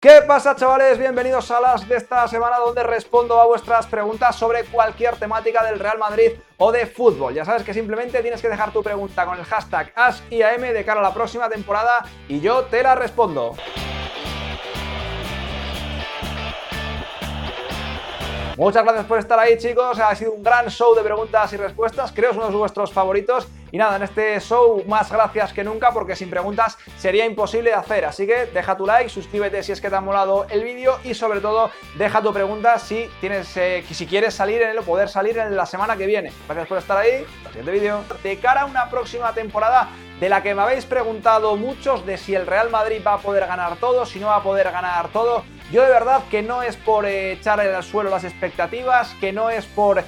¿Qué pasa, chavales? Bienvenidos a las de esta semana donde respondo a vuestras preguntas sobre cualquier temática del Real Madrid o de fútbol. Ya sabes que simplemente tienes que dejar tu pregunta con el hashtag AskIAM de cara a la próxima temporada y yo te la respondo. Muchas gracias por estar ahí, chicos. Ha sido un gran show de preguntas y respuestas. Creo que es uno de vuestros favoritos. Y nada, en este show más gracias que nunca porque sin preguntas sería imposible de hacer. Así que deja tu like, suscríbete si es que te ha molado el vídeo y sobre todo deja tu pregunta si quieres salir en él o poder salir en la semana que viene. Gracias por estar ahí. Hasta el siguiente vídeo. De cara a una próxima temporada de la que me habéis preguntado muchos de si el Real Madrid va a poder ganar todo, si no va a poder ganar todo. Yo de verdad que no es por echarle al suelo las expectativas, que no es por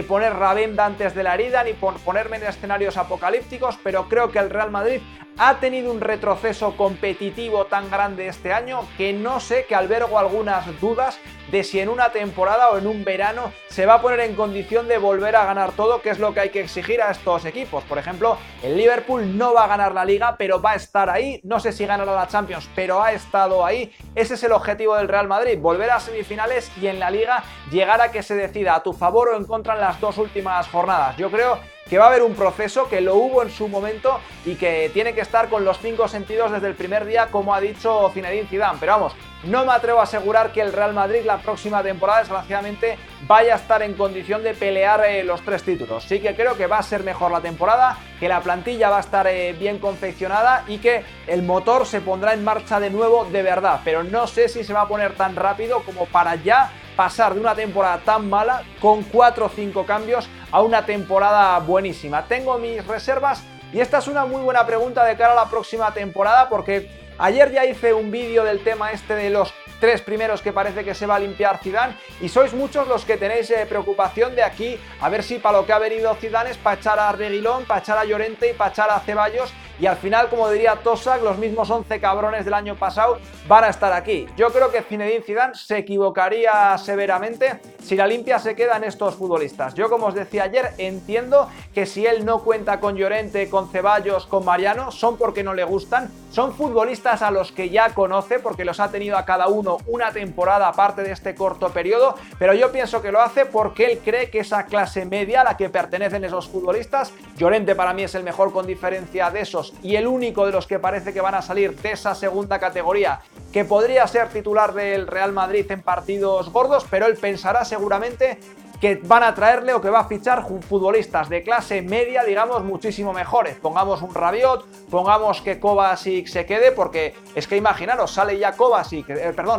poner la venda antes de la herida, ni por ponerme en escenarios apocalípticos, pero creo que el Real Madrid ha tenido un retroceso competitivo tan grande este año que no sé, que albergo algunas dudas de si en una temporada o en un verano se va a poner en condición de volver a ganar todo, que es lo que hay que exigir a estos equipos. Por ejemplo, el Liverpool no va a ganar la Liga, pero va a estar ahí. No sé si ganará la Champions, pero ha estado ahí. Ese es el objetivo del Real Madrid, volver a semifinales y en la Liga llegar a que se decida a tu favor o en contra en las dos últimas jornadas. Yo creo que va a haber un proceso, que lo hubo en su momento y que tiene que estar con los 5 sentidos desde el primer día, como ha dicho Zinedine Zidane. Pero vamos, no me atrevo a asegurar que el Real Madrid la próxima temporada, desgraciadamente, vaya a estar en condición de pelear los 3 títulos. Sí que creo que va a ser mejor la temporada, que la plantilla va a estar bien confeccionada y que el motor se pondrá en marcha de nuevo de verdad. Pero no sé si se va a poner tan rápido como para ya pasar de una temporada tan mala con 4 o 5 cambios a una temporada buenísima. Tengo mis reservas y esta es una muy buena pregunta de cara a la próxima temporada porque ayer ya hice un vídeo del tema este de los 3 primeros que parece que se va a limpiar Zidane y sois muchos los que tenéis preocupación de aquí a ver si para lo que ha venido Zidane es para echar a Reguilón, para echar a Llorente y para echar a Ceballos y al final, como diría Tosak, los mismos 11 cabrones del año pasado van a estar aquí. Yo creo que Zinedine Zidane se equivocaría severamente si la limpia se queda en estos futbolistas. Yo, como os decía ayer, entiendo que si él no cuenta con Llorente, con Ceballos, con Mariano, son porque no le gustan, son futbolistas a los que ya conoce porque los ha tenido a cada uno una temporada aparte de este corto periodo, pero yo pienso que lo hace porque él cree que esa clase media a la que pertenecen esos futbolistas, Llorente para mí es el mejor con diferencia de esos y el único de los que parece que van a salir de esa segunda categoría que podría ser titular del Real Madrid en partidos gordos, pero él pensará seguramente que van a traerle o que va a fichar futbolistas de clase media, digamos, muchísimo mejores. Pongamos un Rabiot, pongamos que Kovacic se quede, porque es que imaginaros, sale ya Kovacic,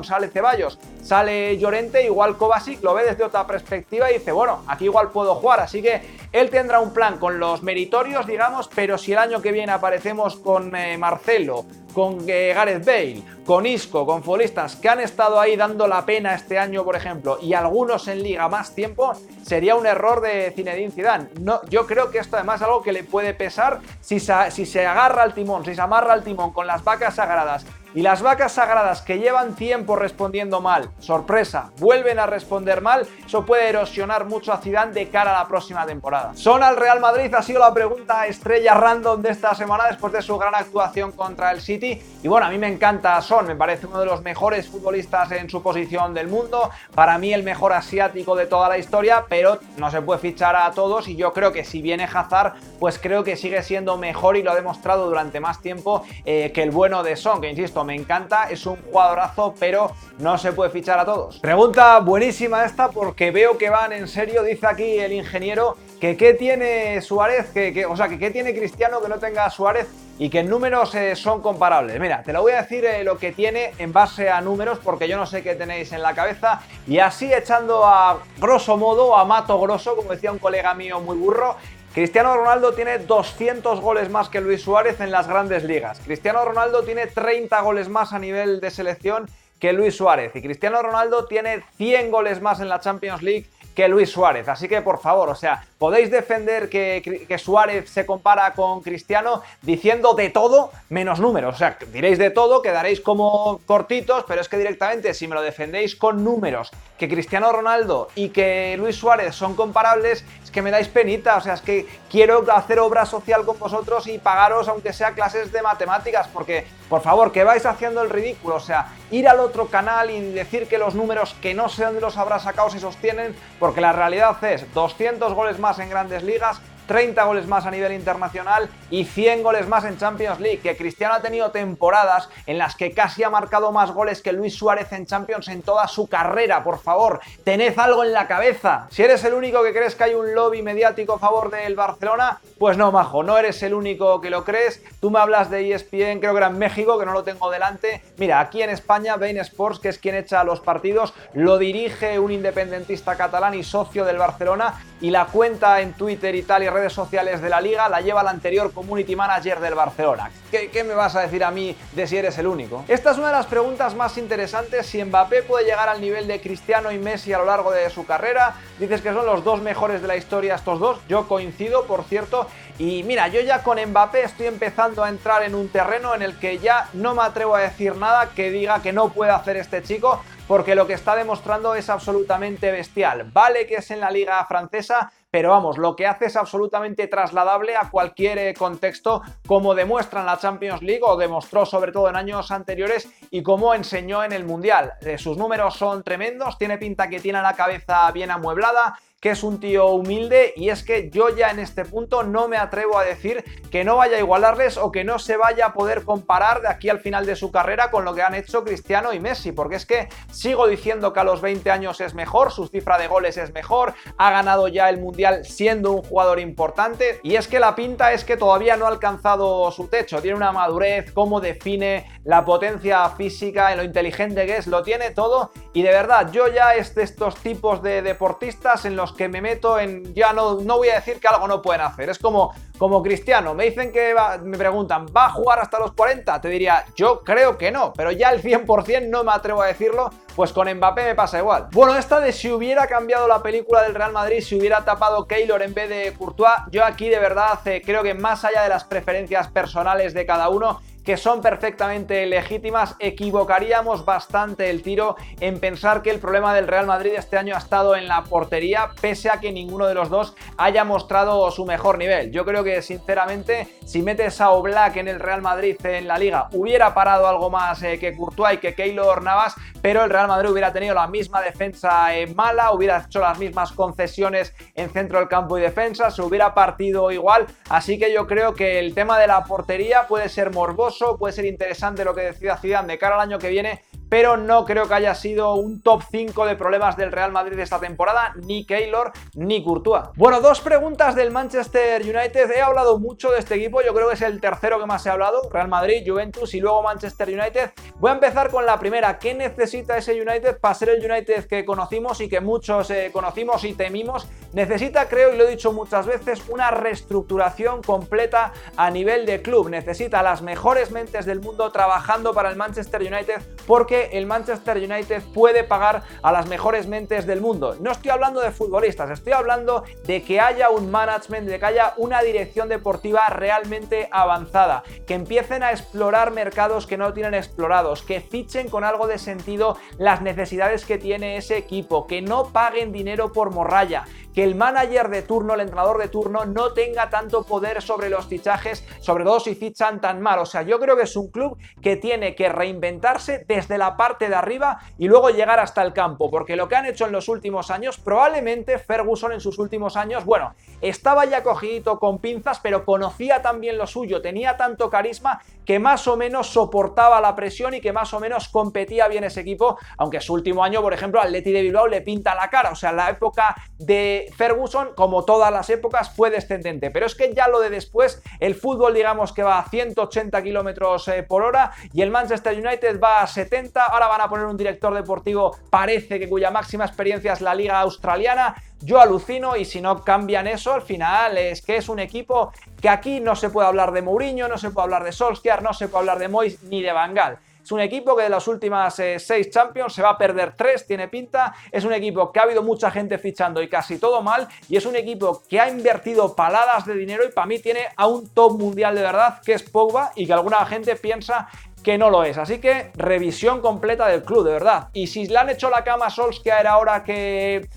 sale Ceballos, sale Llorente, igual Kovacic lo ve desde otra perspectiva y dice, bueno, aquí igual puedo jugar, así que él tendrá un plan con los meritorios, digamos, pero si el año que viene aparecemos con Marcelo, con Gareth Bale, con Isco, con futbolistas que han estado ahí dando la pena este año, por ejemplo, y algunos en Liga más tiempo, sería un error de Zinedine Zidane. No, yo creo que esto además es algo que le puede pesar si se agarra al timón, si se amarra al timón con las vacas sagradas. Y las vacas sagradas que llevan tiempo respondiendo mal, sorpresa, vuelven a responder mal, eso puede erosionar mucho a Zidane de cara a la próxima temporada. ¿Son al Real Madrid? Ha sido la pregunta estrella random de esta semana después de su gran actuación contra el City. Y bueno, a mí me encanta Son, me parece uno de los mejores futbolistas en su posición del mundo, para mí el mejor asiático de toda la historia, pero no se puede fichar a todos y yo creo que si viene Hazard, pues creo que sigue siendo mejor y lo ha demostrado durante más tiempo que el bueno de Son, que insisto, me encanta, es un jugadorazo, pero no se puede fichar a todos. Pregunta buenísima esta porque veo que van en serio, dice aquí el ingeniero, que qué tiene Suárez, o sea, que qué tiene Cristiano que no tenga Suárez y que en números son comparables. Mira, te lo voy a decir lo que tiene en base a números porque yo no sé qué tenéis en la cabeza y así echando a grosso modo, a mato grosso, como decía un colega mío muy burro, Cristiano Ronaldo tiene 200 goles más que Luis Suárez en las grandes ligas. Cristiano Ronaldo tiene 30 goles más a nivel de selección que Luis Suárez. Y Cristiano Ronaldo tiene 100 goles más en la Champions League que Luis Suárez. Así que, por favor, o sea, podéis defender que Suárez se compara con Cristiano diciendo de todo menos números. O sea, diréis de todo, quedaréis como cortitos, pero es que directamente si me lo defendéis con números, que Cristiano Ronaldo y que Luis Suárez son comparables, es que me dais penita. O sea, es que quiero hacer obra social con vosotros y pagaros aunque sea clases de matemáticas, porque, por favor, que vais haciendo el ridículo. O sea, ir al otro canal y decir que los números que no sé dónde los habrá sacado se sostienen, porque la realidad es 200 goles más en Grandes Ligas, 30 goles más a nivel internacional y 100 goles más en Champions League, que Cristiano ha tenido temporadas en las que casi ha marcado más goles que Luis Suárez en Champions en toda su carrera. Por favor, tened algo en la cabeza. Si eres el único que crees que hay un lobby mediático a favor del Barcelona, pues no, majo, no eres el único que lo crees. Tú me hablas de ESPN, creo que era en México, que no lo tengo delante. Mira, aquí en España, Bein Sports, que es quien echa los partidos, lo dirige un independentista catalán y socio del Barcelona, y la cuenta en Twitter y tal y redes sociales de la Liga la lleva el anterior community manager del Barcelona. ¿Qué me vas a decir a mí de si eres el único? Esta es una de las preguntas más interesantes. Si Mbappé puede llegar al nivel de Cristiano y Messi a lo largo de su carrera. Dices que son los dos mejores de la historia estos dos. Yo coincido, por cierto. Y mira, yo ya con Mbappé estoy empezando a entrar en un terreno en el que ya no me atrevo a decir nada que diga que no puede hacer este chico, porque lo que está demostrando es absolutamente bestial. Vale que es en la liga francesa, pero vamos, lo que hace es absolutamente trasladable a cualquier contexto, como demuestra en la Champions League o demostró sobre todo en años anteriores y como enseñó en el Mundial. Sus números son tremendos, tiene pinta que tiene la cabeza bien amueblada, que es un tío humilde, y es que yo ya en este punto no me atrevo a decir que no vaya a igualarles o que no se vaya a poder comparar de aquí al final de su carrera con lo que han hecho Cristiano y Messi, porque es que sigo diciendo que a los 20 años es mejor, su cifra de goles es mejor, ha ganado ya el Mundial siendo un jugador importante, y es que la pinta es que todavía no ha alcanzado su techo, tiene una madurez, cómo define, la potencia física, en lo inteligente que es, lo tiene todo, y de verdad, yo ya es de estos tipos de deportistas en los que me meto en, ya no voy a decir que algo no pueden hacer, es como Cristiano, me dicen que me preguntan, ¿va a jugar hasta los 40? Te diría, yo creo que no, pero ya el 100% no me atrevo a decirlo, pues con Mbappé me pasa igual. Bueno, esta de si hubiera cambiado la película del Real Madrid, si hubiera tapado Keylor en vez de Courtois, yo aquí de verdad creo que más allá de las preferencias personales de cada uno, que son perfectamente legítimas, equivocaríamos bastante el tiro en pensar que el problema del Real Madrid este año ha estado en la portería, pese a que ninguno de los dos haya mostrado su mejor nivel. Yo creo que sinceramente, si metes a Oblak en el Real Madrid en la Liga, hubiera parado algo más que Courtois y que Keylor Navas, pero el Real Madrid hubiera tenido la misma defensa mala, hubiera hecho las mismas concesiones en centro del campo y defensa, se hubiera partido igual, así que yo creo que el tema de la portería puede ser morboso, puede ser interesante lo que decida Zidane de cara al año que viene, pero no creo que haya sido un top 5 de problemas del Real Madrid esta temporada, ni Keylor ni Courtois. Bueno, dos preguntas del Manchester United. He hablado mucho de este equipo, yo creo que es el tercero que más he hablado, Real Madrid, Juventus y luego Manchester United. Voy a empezar con la primera. ¿Qué necesita ese United para ser el United que conocimos y que muchos conocimos y temimos? Necesita, creo, y lo he dicho muchas veces, una reestructuración completa a nivel de club. Necesita las mejores mentes del mundo trabajando para el Manchester United, porque el Manchester United puede pagar a las mejores mentes del mundo. No estoy hablando de futbolistas, estoy hablando de que haya un management, de que haya una dirección deportiva realmente avanzada, que empiecen a explorar mercados que no tienen explorados, que fichen con algo de sentido las necesidades que tiene ese equipo, que no paguen dinero por morralla, que el manager de turno, el entrenador de turno, no tenga tanto poder sobre los fichajes, sobre todo si fichan tan mal. O sea, yo creo que es un club que tiene que reinventarse desde la parte de arriba y luego llegar hasta el campo, porque lo que han hecho en los últimos años, probablemente Ferguson en sus últimos años, bueno, estaba ya cogidito con pinzas, pero conocía también lo suyo, tenía tanto carisma que más o menos soportaba la presión y que más o menos competía bien ese equipo, aunque su último año, por ejemplo, al Athletic de Bilbao le pinta la cara. O sea, la época de Ferguson, como todas las épocas, fue descendente, pero es que ya lo de después, el fútbol digamos que va a 180 kilómetros por hora y el Manchester United va a 70, ahora van a poner un director deportivo, parece que cuya máxima experiencia es la liga australiana. Yo alucino, y si no cambian eso, al final es que es un equipo que aquí no se puede hablar de Mourinho, no se puede hablar de Solskjaer, no se puede hablar de Moyes ni de Van Gaal. Es un equipo que de las últimas 6 Champions se va a perder 3, tiene pinta. Es un equipo que ha habido mucha gente fichando y casi todo mal, y es un equipo que ha invertido paladas de dinero y para mí tiene a un top mundial de verdad, que es Pogba, y que alguna gente piensa que no lo es. Así que revisión completa del club, de verdad. Y si le han hecho la cama a Solskjaer ahora que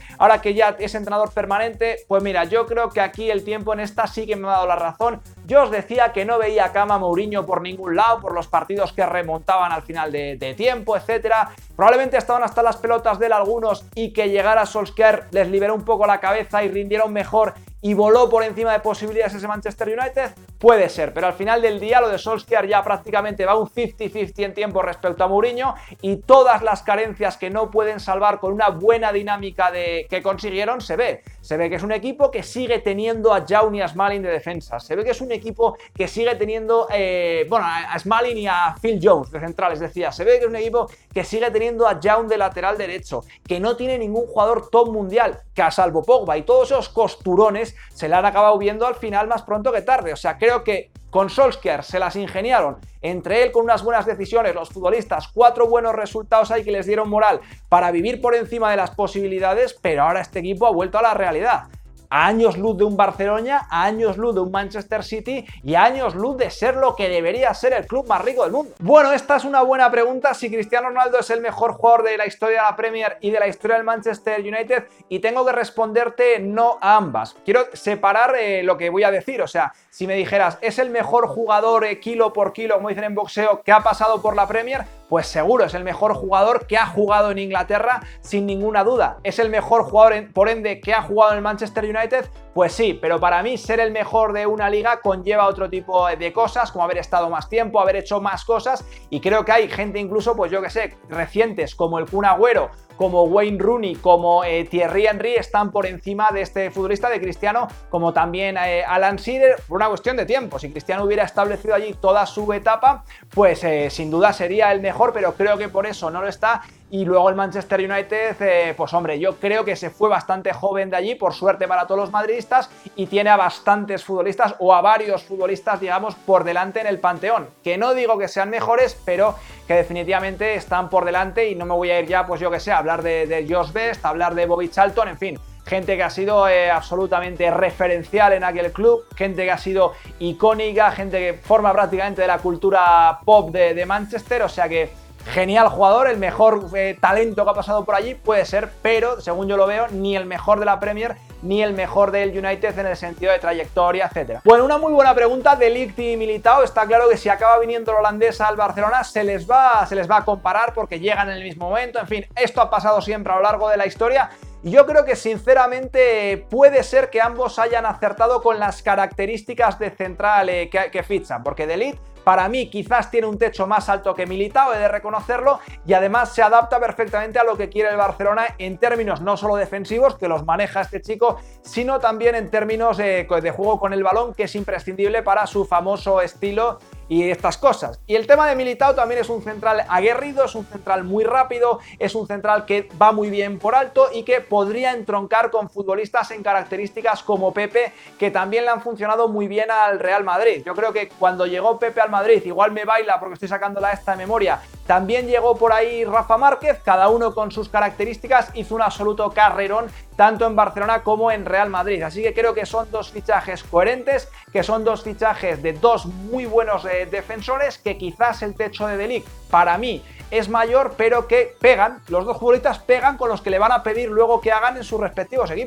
ya es entrenador permanente, pues mira, yo creo que aquí el tiempo en esta sí que me ha dado la razón. Yo os decía que no veía cama a Mourinho por ningún lado, por los partidos que remontaban al final de tiempo, etcétera. Probablemente estaban hasta las pelotas de él algunos, y que llegara Solskjaer les liberó un poco la cabeza y rindieron mejor y voló por encima de posibilidades ese Manchester United. Puede ser, pero al final del día lo de Solskjaer ya prácticamente va un 50-50 en tiempo respecto a Mourinho, y todas las carencias que no pueden salvar con una buena dinámica que consiguieron se ve. Se ve que es un equipo que sigue teniendo a Young y a Smalling de defensa. Se ve que es un equipo que sigue teniendo a Smalling y a Phil Jones de centrales, decía. Se ve que es un equipo que sigue teniendo a Young de lateral derecho, que no tiene ningún jugador top mundial, que a salvo Pogba, y todos esos costurones se le han acabado viendo al final más pronto que tarde. O sea, creo que con Solskjaer se las ingeniaron, entre él con unas buenas decisiones, los futbolistas, 4 buenos resultados ahí que les dieron moral para vivir por encima de las posibilidades, pero ahora este equipo ha vuelto a la realidad. A años luz de un Barcelona, a años luz de un Manchester City y a años luz de ser lo que debería ser el club más rico del mundo. Bueno, esta es una buena pregunta, si Cristiano Ronaldo es el mejor jugador de la historia de la Premier y de la historia del Manchester United, y tengo que responderte no a ambas. Quiero separar lo que voy a decir. O sea, si me dijeras, ¿es el mejor jugador kilo por kilo, como dicen en boxeo, que ha pasado por la Premier? Pues seguro, es el mejor jugador que ha jugado en Inglaterra, sin ninguna duda. ¿Es el mejor jugador, por ende, que ha jugado en el Manchester United? Pues sí, pero para mí ser el mejor de una liga conlleva otro tipo de cosas, como haber estado más tiempo, haber hecho más cosas, y creo que hay gente incluso, pues yo que sé, recientes, como el Kun Agüero, como Wayne Rooney, como Thierry Henry, están por encima de este futbolista, de Cristiano, como también Alan Shearer, por una cuestión de tiempo. Si Cristiano hubiera establecido allí toda su etapa, pues sin duda sería el mejor, pero creo que por eso no lo está. Y luego el Manchester United, pues hombre, yo creo que se fue bastante joven de allí, por suerte para todos los madridistas, y tiene a bastantes futbolistas, o a varios futbolistas, digamos, por delante en el panteón. Que no digo que sean mejores, pero que definitivamente están por delante, y no me voy a ir ya, pues yo que sé, a hablar de Josh Best, a hablar de Bobby Charlton, en fin. Gente que ha sido absolutamente referencial en aquel club, gente que ha sido icónica, gente que forma prácticamente de la cultura pop de Manchester, o sea que genial jugador, el mejor talento que ha pasado por allí, puede ser, pero según yo lo veo, ni el mejor de la Premier ni el mejor del United en el sentido de trayectoria, etcétera. Bueno, una muy buena pregunta de Ligt y Militao. Está claro que si acaba viniendo el holandés al Barcelona se les va a comparar porque llegan en el mismo momento. En fin, esto ha pasado siempre a lo largo de la historia. Y yo creo que sinceramente puede ser que ambos hayan acertado con las características de central que fichan, porque De Ligt para mí quizás tiene un techo más alto que Militao, he de reconocerlo, y además se adapta perfectamente a lo que quiere el Barcelona en términos no solo defensivos, que los maneja este chico, sino también en términos de juego con el balón, que es imprescindible para su famoso estilo y estas cosas. Y el tema de Militao también es un central aguerrido, es un central muy rápido, es un central que va muy bien por alto y que podría entroncar con futbolistas en características como Pepe, que también le han funcionado muy bien al Real Madrid. Yo creo que cuando llegó Pepe al Madrid, igual me baila porque estoy sacándola esta de memoria, también llegó por ahí Rafa Márquez, cada uno con sus características, hizo un absoluto carrerón tanto en Barcelona como en Real Madrid. Así que creo que son dos fichajes coherentes, que son dos fichajes de dos muy buenos defensores, que quizás el techo de Ligt para mí es mayor, pero que pegan, los dos futbolistas pegan con los que le van a pedir luego que hagan en sus respectivos equipos.